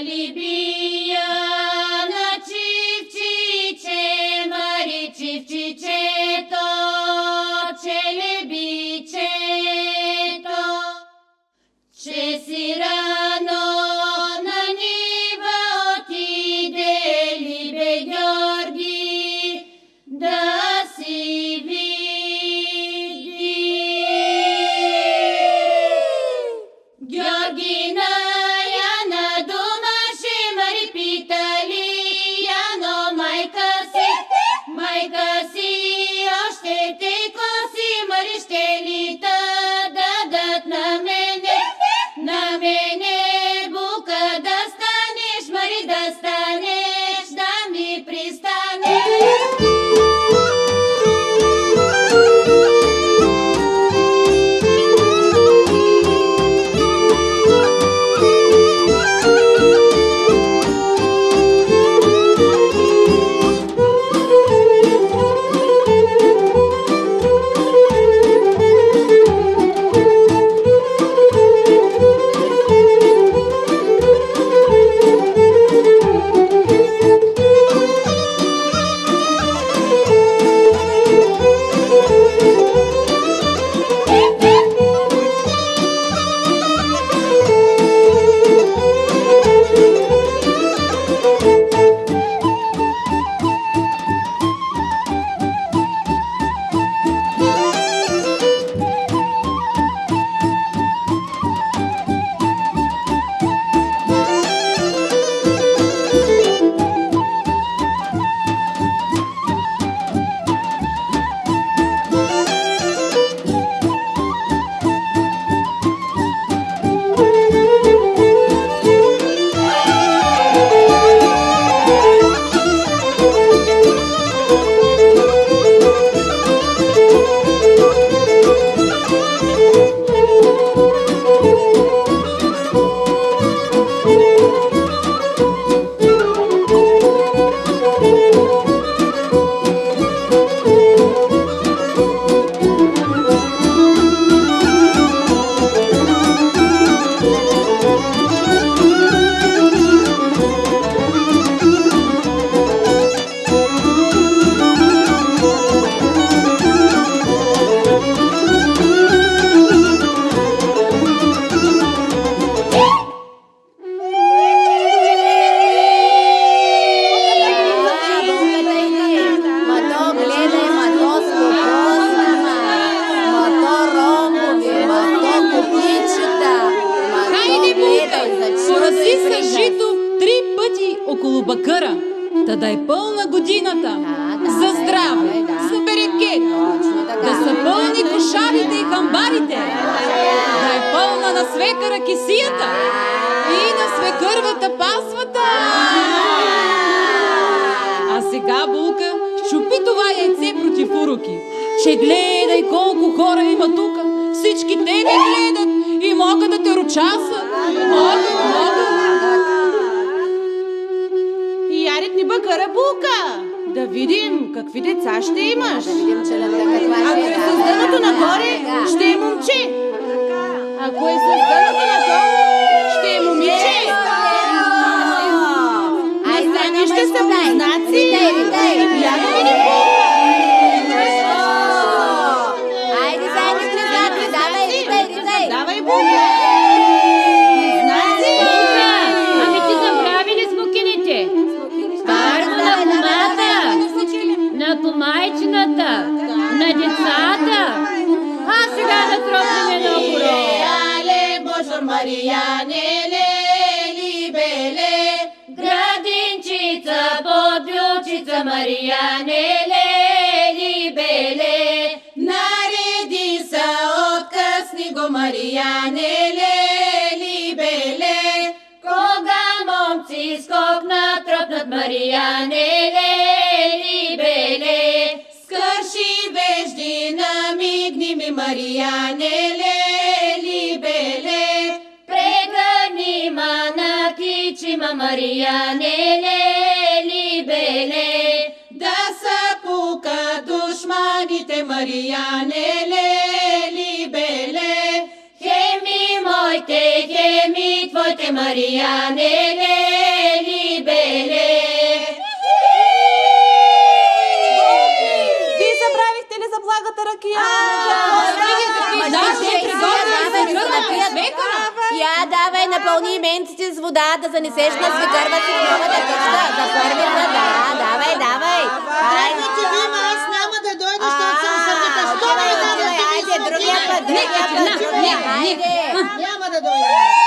Либия на чивчиче, Мари чивчичето, челебичето, че си рано на нива отиде Либе Георги да си види. Георгина Яна думаше, Мари питали Яно, майка си още те коси, Мари ще ли та дадат на мене бука да станеш, Мари да станеш, да ми пристанеш. Поръси с жито 3 пъти около бакъра, та да е пълна годината. За здраве, за берекет, да са пълни кошарите и хамбарите, да е пълна на свекъра кесията и на свекървата пасвата. А сега, Булка, щупи това яйце против уроки, че гледай колко хора има тука. Всички те ме гледат и могат да те ручасат. Могат. Ярит ни бакъра, Булка. Да видим какви деца ще имаш. Ако е с дъното нагоре, ще е момче. Ако е с дъното надолу, ще е момиче. Настрани ще са близнаци. Я да видим, Булка. Айде, заедно близнаци, Давай, Булка. Близнаци. Ами ти забрави ли смокините? Първо на кумата, на помайчината, на децата. А сега да тропнем едно хоро. Але, Божор Марияне, лели, беле, Градинчица, подлючица, Марияне, лели, беле. нареди са откъсни го, Марияне, лели, беле. Кога момци скокнат, тропнат, Марияне, лели, беле. Скърши вежди, намигни ми, Марияне, лели, беле. Прегърни ма на кичима, Марияне, лели, беле. Да са пука душманите, Марияне, лели, беле. Хеми моите, хеми твоите, Марияне, лели. Я давай, напълни ментите с вода, да занесеш на свекърва си в новата къща. За първи път, давай. Айде, че Дима, аз няма да дойда, защото съм сърдита. Що ме давай? Айде, другия път. Няма да дойда.